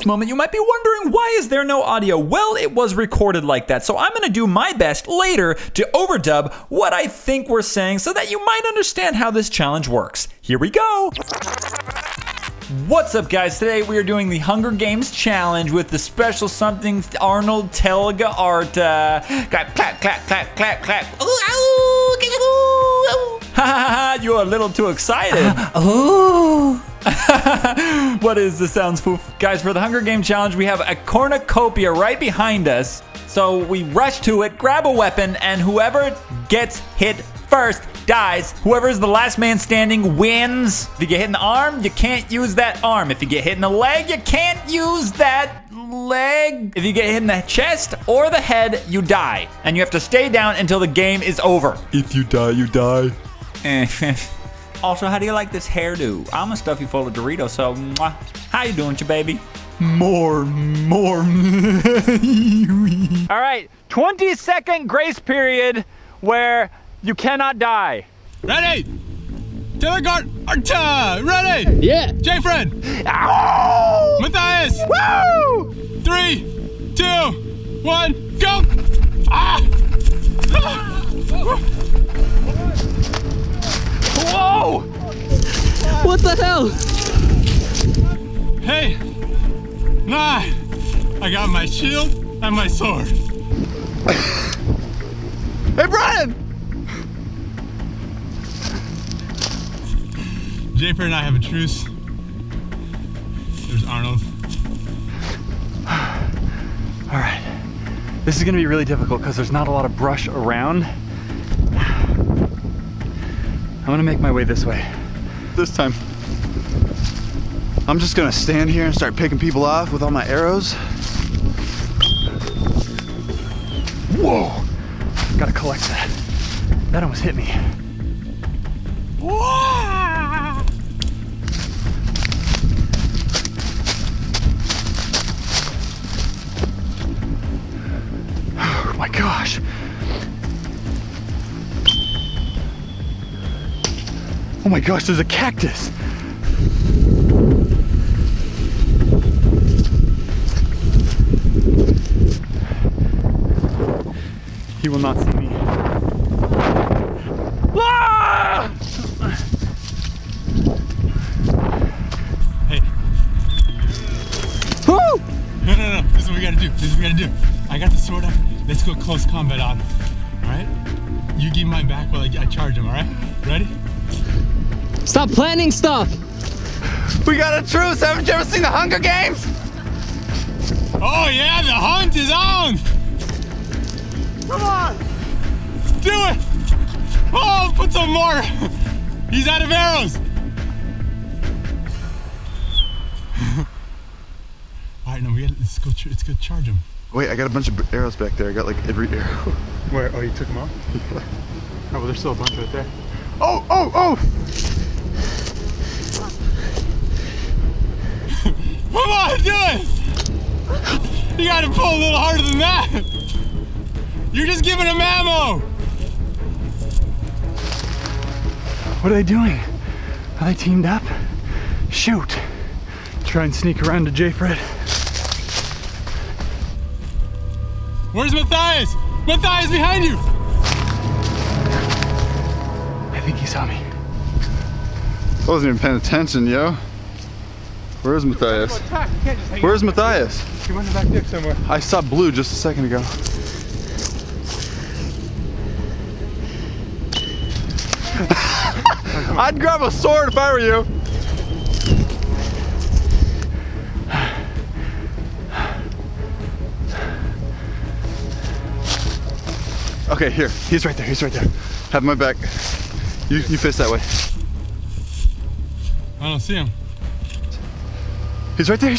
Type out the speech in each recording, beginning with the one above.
this moment, you might be wondering, why is there no audio? Well, it was recorded like that, so I'm gonna do my best later to overdub what I think we're saying so that you might understand how this challenge works. Here we go. What's up, guys? Today we are doing the Hunger Games challenge with the special something Arnold Telga art. Clap, clap, clap, clap, clap, clap. Ooh, ow, ooh, ha ha ha! You are a little too excited. Ooh. What is the sound spoof? Guys, for the Hunger Game challenge, we have a cornucopia right behind us. So we rush to it, grab a weapon, and whoever gets hit first dies. Whoever is the last man standing wins. If you get hit in the arm, you can't use that arm. If you get hit in the leg, you can't use that leg. If you get hit in the chest or the head, you die. And you have to stay down until the game is over. If you die, you die. Also, how do you like this hairdo? I'm gonna stuff you full of Doritos, so mwah. How you doing, your baby? More. All right, 20-second grace period where you cannot die. Ready? Telegard Arta! Ready? Yeah. J-Fred! Ow! Matthias! Woo! 3, 2, 1, go! Ah! Whoa! What the hell? Hey! Nah! I got my shield and my sword. Hey, Brian! J-Fred and I have a truce. There's Arnold. All right, this is gonna be really difficult because there's not a lot of brush around. I'm gonna make my way this way. This time, I'm just gonna stand here and start picking people off with all my arrows. Whoa, gotta collect that. That almost hit me. Oh my gosh. Oh my gosh, there's a cactus. He will not see me. Ah! Hey. Woo! No. This is what we gotta do. I got the sword out. Let's go close combat on him. Alright? You give mine back while I charge him, alright? Ready? Stop planning stuff. We got a truce! Haven't you ever seen the Hunger Games? Oh yeah, the hunt is on! Come on! Do it! Oh, put some more! He's out of arrows! Alright, no, let's go charge him. Wait, I got a bunch of arrows back there. I got like every arrow. Where? Oh, you took them off? Oh, well, there's still a bunch right there. Oh! Come on, do it! You gotta pull a little harder than that! You're just giving him ammo! What are they doing? Are they teamed up? Shoot. Try and sneak around to J-Fred. Where's Matthias? Matthias, behind you! I think he saw me. I wasn't even paying attention, yo. Where's Matthias? Where's Matthias? He went back there somewhere. I saw blue just a second ago. I'd grab a sword if I were you. Okay, here. He's right there. Have my back. You face that way. I don't see him. He's right there.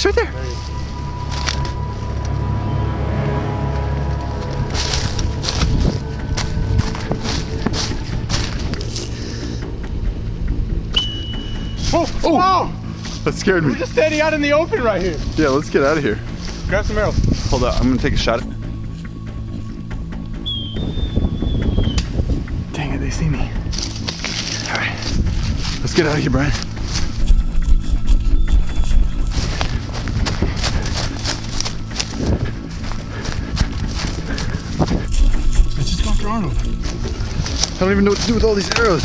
Oh! That scared me. We're just standing out in the open right here. Yeah, let's get out of here. Grab some arrows. Hold up, I'm gonna take a shot at it. Dang it, they see me. All right, let's get out of here, Brian. don't even know what to do with all these arrows.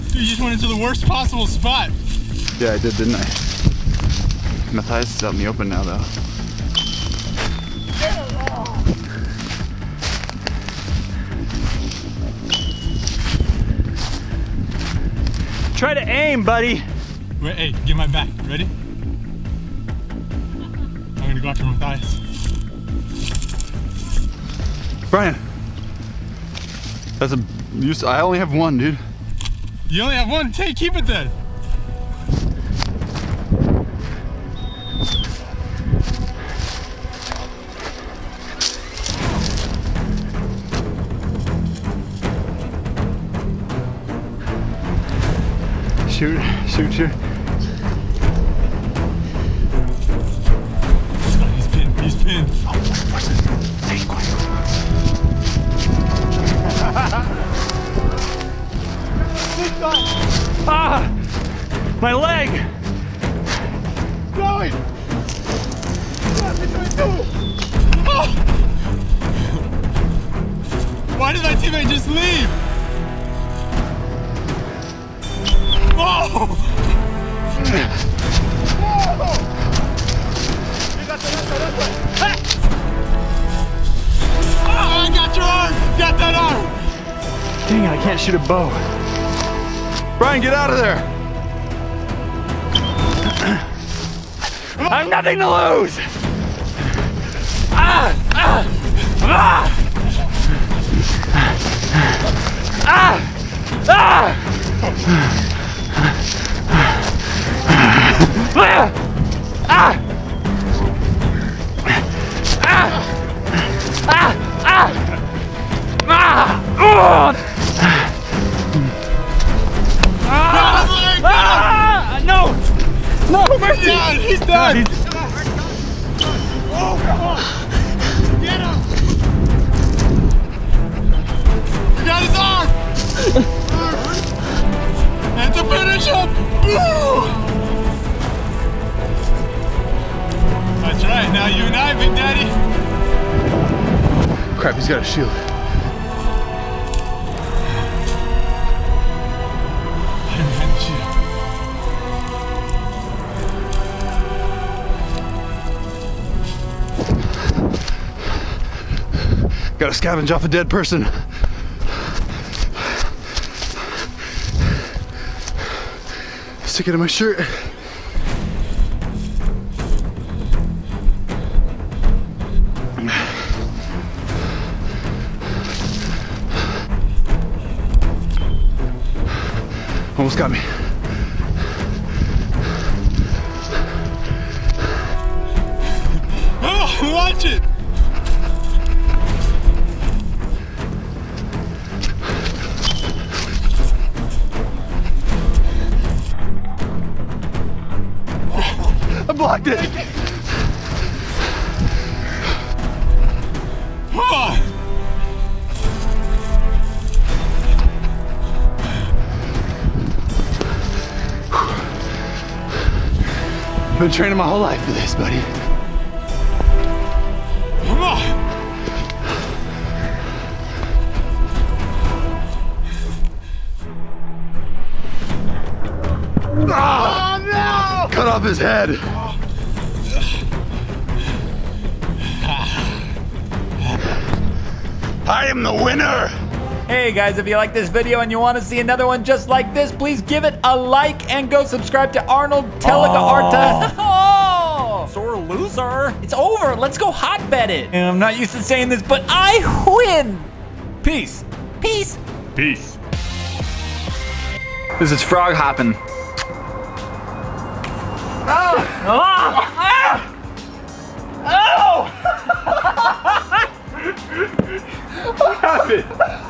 Dude, you just went into the worst possible spot. Yeah, I did, didn't I? Matthias is out in the open now, though. Try to aim, buddy. Wait, hey, get my back. Ready? I'm gonna go after Matthias. Brian, that's a use. I only have one, dude. You only have one. Keep it then. Shoot. He's pinned. Oh, what's this? Hey, quiet. Ah! My leg! Going! Oh! Why did my teammate just leave? Whoa! I got your arm! Got that arm! Dang it, I can't shoot a bow. Brian, get out of there! I have nothing to lose! Ah! Ah! Ah! Ah! Ah! Ah! No! No! He's down! He's down! Oh, come on! Get him! Got his arm! And to finish him! That's right, now you and I, Big Daddy. Crap, he's got a shield. Gotta scavenge off a dead person. Stick it in my shirt. Almost got me. Oh, watch it! I blocked it. Oh. I've been training my whole life for this, buddy. Come on! Ah! Oh no! Cut off his head. I am the winner. Hey guys, if you like this video and you want to see another one just like this, please give it a like and go subscribe to Arnold Telegaarta. Oh, sore loser. It's over. Let's go hotbed it. And I'm not used to saying this, but I win. Peace. Peace. Peace. This is frog hopping. What happened?